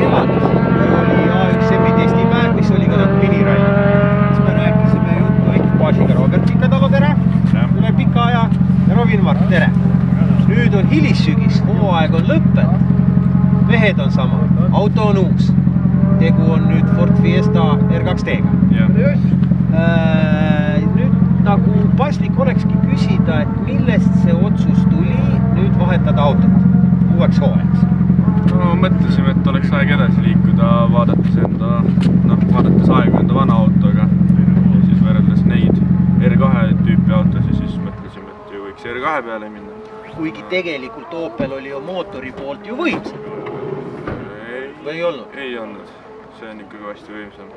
kevadis oli AXM-i testipäev, mis oli ka nagu miniralli. Siis me rääkisime juttu ekipaažiga Robert Pikatalu, tere! Üle pika aja ja Robin Mark, tere! Nüüd on hilissügis, hooaeg on lõppenud. Mehed on sama, auto on uus. Tegu on nüüd Ford Fiesta R2T-ga. Nüüd nagu paslik olekski küsida, et millest see otsus tuli nüüd vahetada autot uueks hooajaks? No, mõtlesime, et oleks aeg edasi liikuda, vaadates aegu enda vana autoga ja siis võrreldes neid R2 tüüpi autosi, siis mõtlesime, et ju võiks R2 peale minna. Kuigi tegelikult Opel oli ju mootori poolt ju võimsam. Või ei olnud? Ei olnud. See on ikka kõvasti võimsam.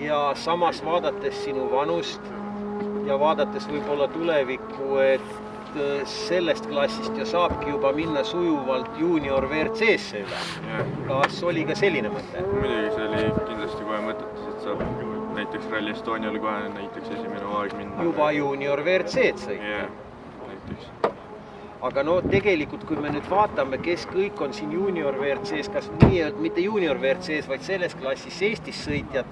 Ja samas vaadates sinu vanust ja vaadates võib-olla tulevikku, et sellest klassist ju saabki juba minna sujuvalt junior WRC-sse üle. Kas oli ka selline mõte? Muidugi see oli kindlasti kohe mõtetes, et saab näiteks Rally Estonial kohe näiteks esimene hooaeg minna. Juba junior WRC-d sõita? Jah, näiteks. Aga no tegelikult, kui me nüüd vaatame, kes kõik on siin junior WRC-s, kas mitte junior WRC-s, vaid selles klassis Eestis sõitjad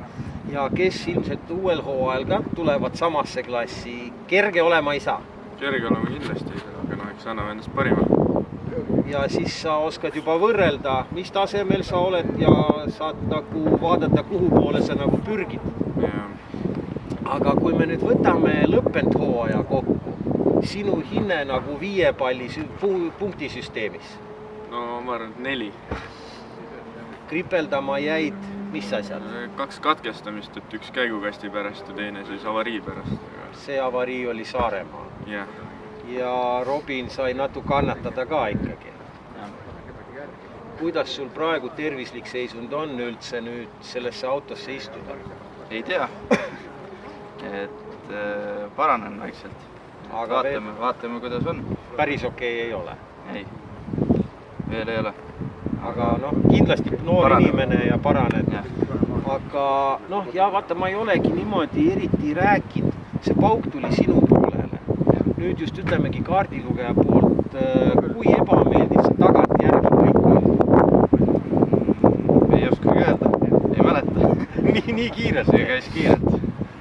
ja kes ilmselt uuel hooajal ka tulevad samasse klassi, kerge olema ei saa? Kerge olema kindlasti ei saa, aga eks anname endast parima. Ja siis sa oskad juba võrrelda, mis tasemel sa oled ja saad nagu vaadata, kuhu poole sa nagu pürgid. Ja. Aga kui me nüüd võtame lõppend hooaja kokku, sinu hinne nagu 5 palli punktisüsteemis? No ma arvan, 4. Kripeldama jäid, mis asjad? 2 katkestamist, et üks käigukasti pärast ja teine siis avarii pärast. See avarii oli Saaremaa. Yeah. Ja Robin sai natuke annatada ka ikkagi. Kuidas sul praegu tervislik seisund on üldse nüüd sellesse autosse istuda? Ei tea, et paranen vaikselt. Aga vaatame, kuidas on. Päris okei ei ole? Ei, veel ei ole. Aga kindlasti noor inimene ja paraned. Aga ja vaata, ma ei olegi niimoodi eriti rääkinud. See pauk tuli sinu poolele. Nüüd just ütlemegi kaardilugeja poolt, kui ebameeldiv see tagant järgi kõik on? Ei oskagi öelda, ei mäleta. Nii kiirelt? See käis kiirelt.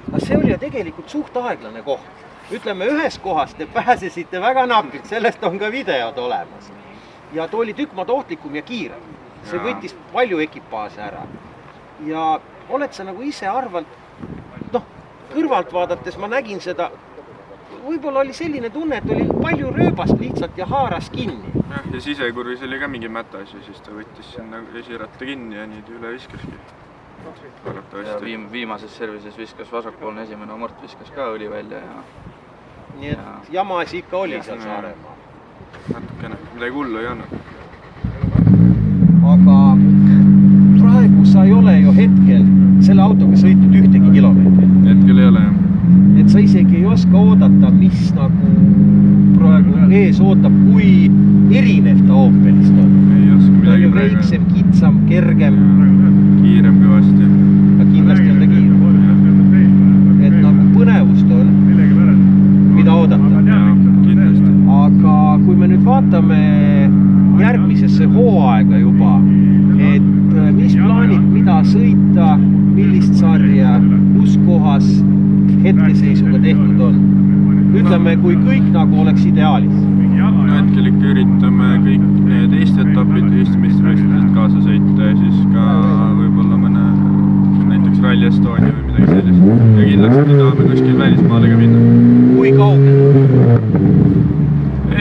Aga see oli ju tegelikult suht aeglane koht. Ütleme, ühes kohas te pääsesite väga napilt, sellest on ka videod olemas. Ja ta oli tükk maad ohtlikum ja kiirem. See võttis palju ekipaase ära. Ja oled sa nagu ise arvanud, kõrvalt vaadates ma nägin seda, võib-olla oli selline tunne, et oli palju rööbast lihtsalt ja haaras kinni. Ja sisekurvis oli ka mingi mätas ja siis ta võttis sinna esiratta kinni ja nii üle viskaski. Ja viimases servises viskas vasakpoolne esimene amort, viskas ka õli välja ja... Nii et jamasi ikka oli seal Saaremaa. Natukene, midagi hullu ei olnud. Aga praegu sa ei ole ju hetkel selle autoga sõitnud ühtegi kilomeetri. Hetkel ei ole, jah. Et sa isegi ei oska oodata, mis nagu praegu ees ootab, kui erinev ta Opelist on. Ei oska midagi praegu. Väiksem, kitsam, kergem. Kiirem kõvasti. Ja kindlasti on ta kiirem. Et nagu põnevust on, mida oodata. Kindlasti. Aga kui me nüüd vaatame järgmisesse hooaega juba, et mis plaanid, mida sõita, millist sarja, kus kohas hetkeseisuga tehtud on? Ütleme, kui kõik nagu oleks ideaalis. No hetkel ikka üritame kõik need Eesti etapid, Eesti meistrivõistlused kaasa sõita ja siis ka võib-olla mõne näiteks Rally Estonia või midagi sellist. Ja kindlasti tahame kuskil välismaale ka minna. Kui kaugel?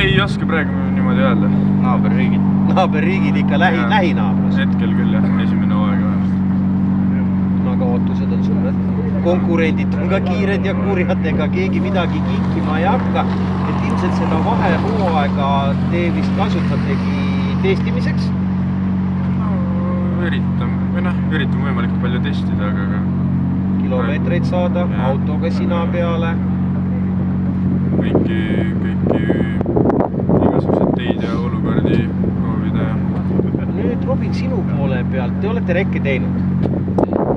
Ei oska praegu niimoodi öelda. Naaberriigid. Naaberriigid ikka lähinaabrus. Hetkel küll jah, esimene hooaeg vähemalt. Aga ootused on suured. Konkurendid on ka kiired ja kurjad, ega keegi midagi kinkima ei hakka. Et ilmselt seda vahehooaega te vist kasutategi testimiseks? Üritame võimalikult palju testida, aga... Kilomeetreid saada, autoga sina peale. Kõiki igasugused teid ja olukordi proovida. Nüüd Robin, sinu poole pealt, te olete rekke teinud.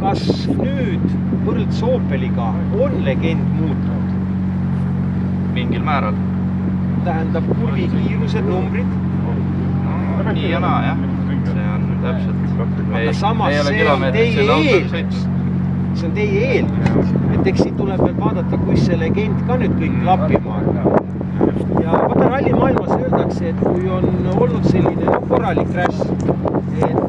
Kas nüüd võrreldes Opeliga on legend muutunud? Mingil määral. Tähendab kurvi kiirused, numbrid? Nii ja naa, jah. See on täpselt. Aga samas see on teie eeldus. See on teie eeldus. Et eks siin tuleb veel vaadata, kus see legend ka nüüd kõik klappima hakkab. Ja vaata rallimaailmas öeldakse, et kui on olnud selline korralik crash, et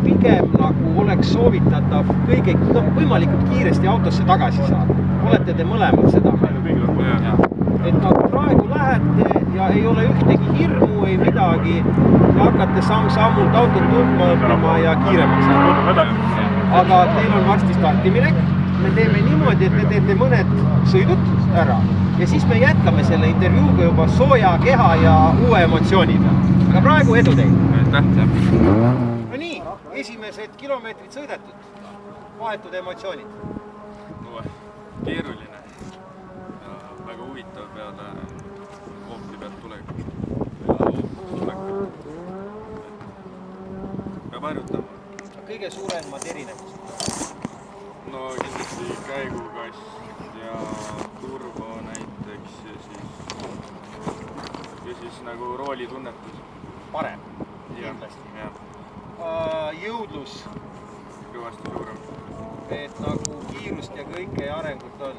pigem nagu oleks soovitatav kõige võimalikult kiiresti autosse tagasi saada. Olete te mõlemad seda? Et nagu praegu lähete ja ei ole ühtegi hirmu, ei midagi ja hakkate samm-sammult autot tundma õppima ja kiiremaks saada. Aga teil on varsti startiminek. Me teeme niimoodi, et te teete mõned sõidud ära ja siis me jätkame selle intervjuuga juba sooja keha ja uue emotsiooniga. Aga praegu edu teile! No nii, esimesed kilomeetrid sõidetud. Vahetud emotsioonid. Keeruline. Väga huvitav peale hoopli pealt tulekut. Peab harjutama. Kõige suuremad erinevused? No kindlasti käigukast ja turbo näiteks ja siis nagu rooli tunnetus. Parem, kindlasti. Jõudlus? Kõvasti suurem. Et nagu kiirust ja kõike ja arengut on?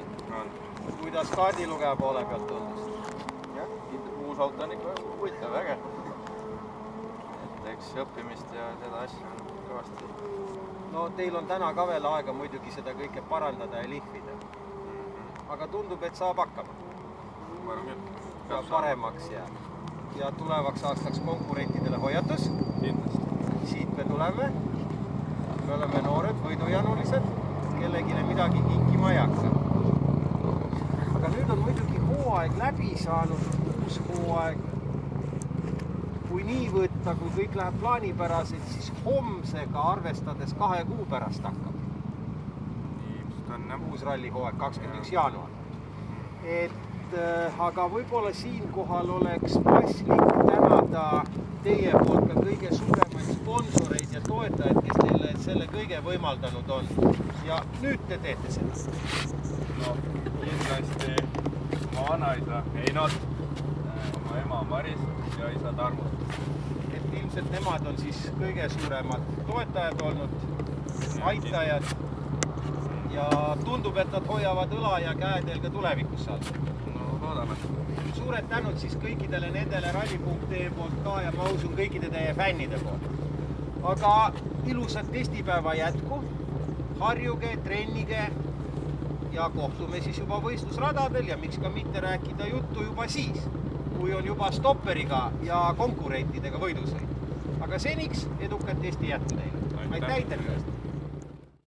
Kuidas kaardilugeja poole pealt tundus? Jah, uus auto on ikka huvitav, äge. Et eks õppimist ja seda asja on kõvasti. No teil on täna ka veel aega muidugi seda kõike parandada ja lihvida. Aga tundub, et saab hakkama. Ma arvan küll. Peab paremaks ja tulevaks aastaks konkurentidele hoiatus. Kindlasti. Siit me tuleme. Me oleme noored, võidujanulised. Kellegile midagi kinkima ei hakka. Aga nüüd on muidugi hooaeg läbi saanud, uus hooaeg. Kui nii võtta, kui kõik läheb plaanipäraselt, siis homsega arvestades 2 kuu pärast hakkab. Uus rallihooaeg, 21. jaanuar. Aga võib-olla siinkohal oleks paslik tänada teie poolt ka kõige suuremaid sponsoreid ja toetajaid, kes teile selle kõige võimaldanud on. Ja nüüd te teete seda. No, kindlasti oma vanaisa Einot, oma ema Maris ja isa Tarmut. Et ilmselt nemad on siis kõige suuremad toetajad olnud, aitajad ja tundub, et nad hoiavad õla ja käe teil ka tulevikus saada. No, loodame. Suured tänud siis kõikidele nendele ralli.ee poolt ka ja ma usun kõikide teie fännide poolt. Aga ilusat testipäeva jätku, harjuge, trennige ja kohtume siis juba võistlusradadel ja miks ka mitte rääkida juttu juba siis, kui on juba stopperiga ja konkurentidega võidusõid. Aga seniks edukat testi jätku teile. Aitäh!